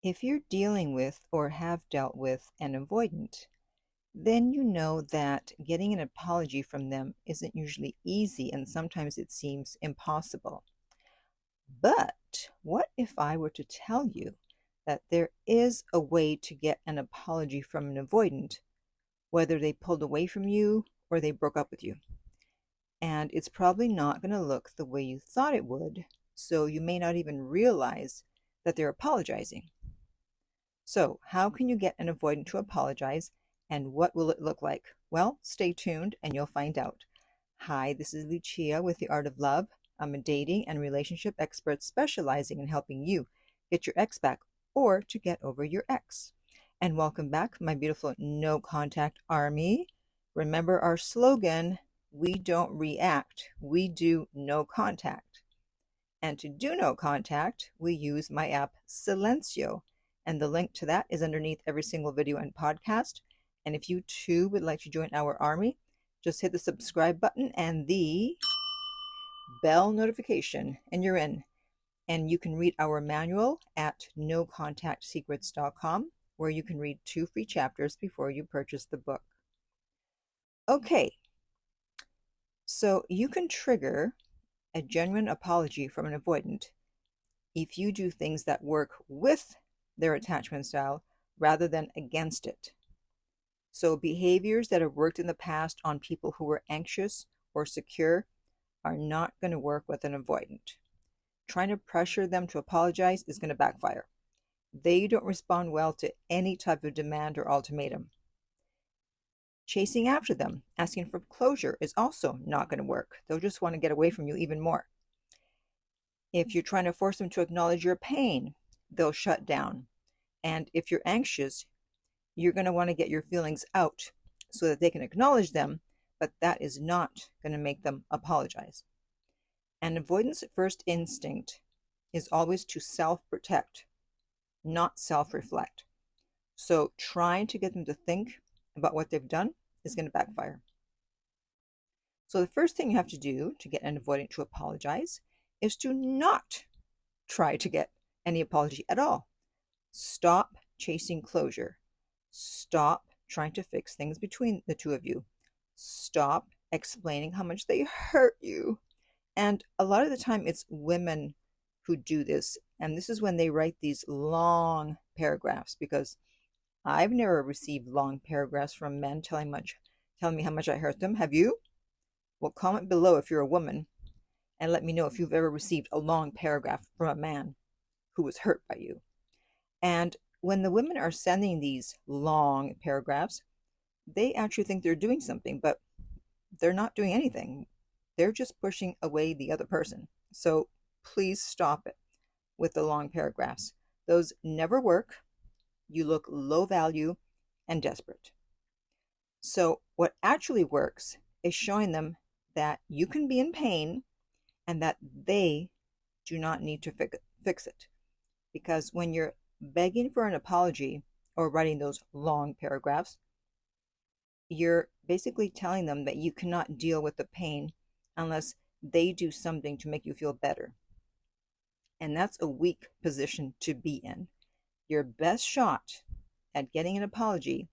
If you're dealing with or have dealt with an avoidant, then you know that getting an apology from them isn't usually easy and sometimes it seems impossible. But what if I were to tell you that there is a way to get an apology from an avoidant, whether they pulled away from you or they broke up with you? And it's probably not going to look the way you thought it would, so you may not even realize that they're apologizing. So, how can you get an avoidant to apologize, and what will it look like? Well, stay tuned and you'll find out. Hi, this is Lucia with The Art of Love. I'm a dating and relationship expert specializing in helping you get your ex back or to get over your ex. And welcome back, my beautiful no contact army. Remember our slogan, we don't react, we do no contact. And to do no contact, we use my app Silencio. And the link to that is underneath every single video and podcast. And if you too would like to join our army, just hit the subscribe button and the bell notification, and you're in. And you can read our manual at nocontactsecrets.com, where you can read 2 free chapters before you purchase the book. Okay, so you can trigger a genuine apology from an avoidant if you do things that work with their attachment style rather than against it. So behaviors that have worked in the past on people who were anxious or secure are not going to work with an avoidant. Trying to pressure them to apologize is going to backfire. They don't respond well to any type of demand or ultimatum. Chasing after them, asking for closure is also not going to work. They'll just want to get away from you even more. If you're trying to force them to acknowledge your pain, they'll shut down. And if you're anxious, you're going to want to get your feelings out so that they can acknowledge them, but that is not going to make them apologize. An avoidant's first instinct is always to self-protect, not self-reflect. So trying to get them to think about what they've done is going to backfire. So the first thing you have to do to get an avoidant to apologize is to not try to get any apology at all. Stop chasing closure. Stop trying to fix things between the two of you. Stop explaining how much they hurt you. And a lot of the time it's women who do this. And this is when they write these long paragraphs, because I've never received long paragraphs from men telling me how much I hurt them. Have you? Well, comment below if you're a woman and let me know if you've ever received a long paragraph from a man who was hurt by you. And when the women are sending these long paragraphs, they actually think they're doing something, but they're not doing anything. They're just pushing away the other person. So please stop it with the long paragraphs. Those never work. You look low value and desperate. So what actually works is showing them that you can be in pain and that they do not need to fix it. Because when you're begging for an apology or writing those long paragraphs, you're basically telling them that you cannot deal with the pain unless they do something to make you feel better. And that's a weak position to be in. Your best shot at getting an apology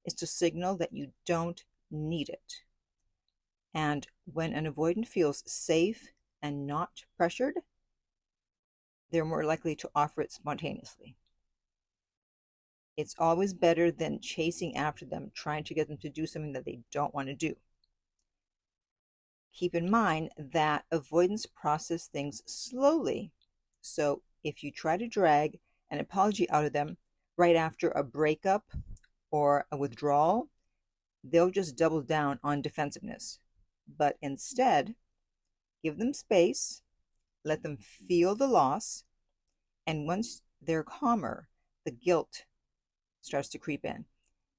is to signal that you don't need it. And when an avoidant feels safe and not pressured, they're more likely to offer it spontaneously. It's always better than chasing after them, trying to get them to do something that they don't want to do. Keep in mind that avoidants process things slowly. So if you try to drag an apology out of them right after a breakup or a withdrawal, they'll just double down on defensiveness. But instead, give them space, let them feel the loss, and once they're calmer, the guilt starts to creep in.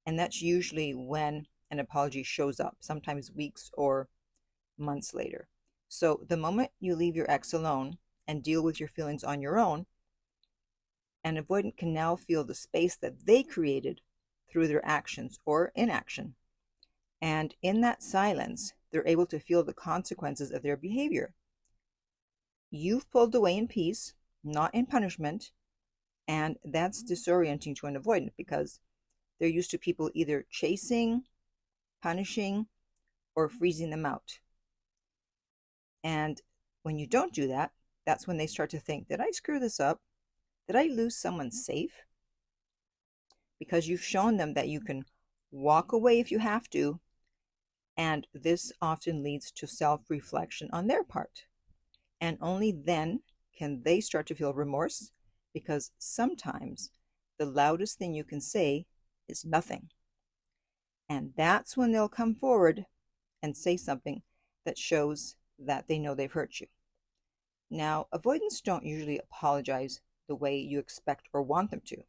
And that's usually when an apology shows up, sometimes weeks or months later. So the moment you leave your ex alone and deal with your feelings on your own, an avoidant can now feel the space that they created through their actions or inaction. And in that silence, they're able to feel the consequences of their behavior. You've pulled away in peace, not in punishment, And that's disorienting to an avoidant because they're used to people either chasing, punishing, or freezing them out. And when you don't do that, that's when they start to think, did I screw this up? Did I lose someone safe? Because you've shown them that you can walk away if you have to, and this often leads to self-reflection on their part. And only then can they start to feel remorse, because sometimes the loudest thing you can say is nothing. And that's when they'll come forward and say something that shows that they know they've hurt you. Now, avoidants don't usually apologize the way you expect or want them to.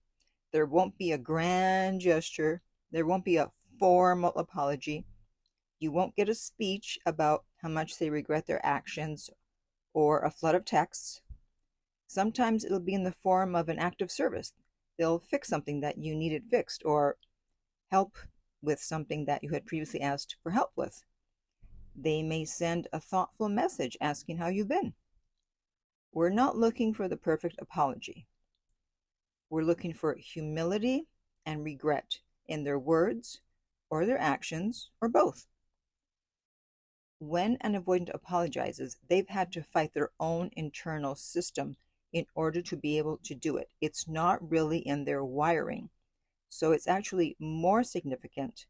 There won't be a grand gesture. There won't be a formal apology. You won't get a speech about how much they regret their actions or a flood of texts. Sometimes it'll be in the form of an act of service. They'll fix something that you needed fixed or help with something that you had previously asked for help with. They may send a thoughtful message asking how you've been. We're not looking for the perfect apology. We're looking for humility and regret in their words or their actions or both. When an avoidant apologizes, they've had to fight their own internal system in order to be able to do it. It's not really in their wiring. So it's actually more significant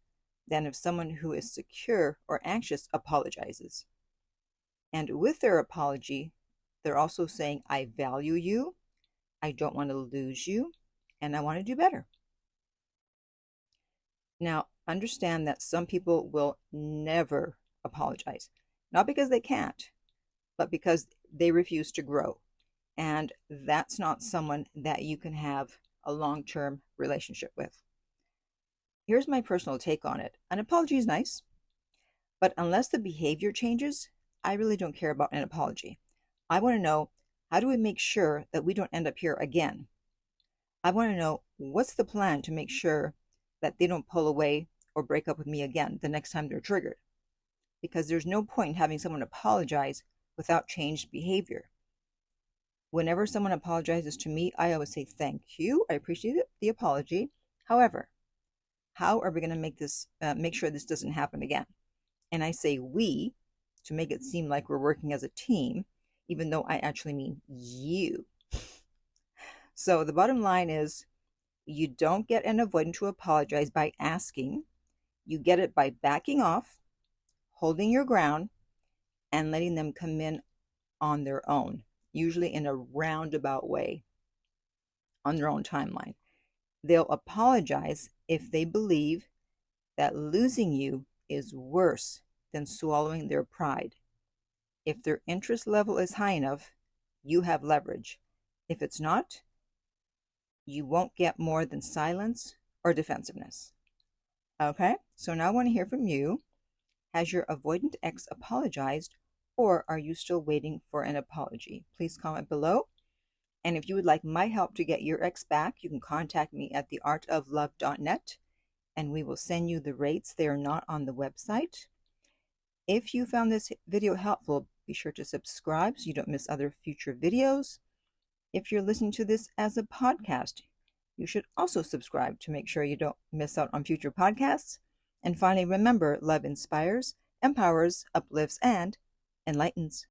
than if someone who is secure or anxious apologizes. And with their apology, they're also saying, I value you, I don't want to lose you, and I want to do better. Now, understand that some people will never apologize, not because they can't, but because they refuse to grow. And that's not someone that you can have a long-term relationship with. Here's my personal take on it. An apology is nice, but unless the behavior changes, I really don't care about an apology. I want to know, how do we make sure that we don't end up here again? I want to know, what's the plan to make sure that they don't pull away or break up with me again the next time they're triggered? Because there's no point in having someone apologize without changed behavior. Whenever someone apologizes to me, I always say, thank you, I appreciate the apology. However, how are we going to make sure this doesn't happen again? And I say we to make it seem like we're working as a team, even though I actually mean you. So the bottom line is, you don't get an avoidant to apologize by asking. You get it by backing off, holding your ground, and letting them come in on their own, usually in a roundabout way, on their own timeline. They'll apologize if they believe that losing you is worse than swallowing their pride. If their interest level is high enough, you have leverage. If it's not, you won't get more than silence or defensiveness. Okay, so now I want to hear from you. Has your avoidant ex apologized, or are you still waiting for an apology? Please comment below. And if you would like my help to get your ex back, you can contact me at theartoflove.net, and we will send you the rates. They are not on the website. If you found this video helpful, be sure to subscribe so you don't miss other future videos. If you're listening to this as a podcast, you should also subscribe to make sure you don't miss out on future podcasts. And finally, remember, love inspires, empowers, uplifts, and enlightens.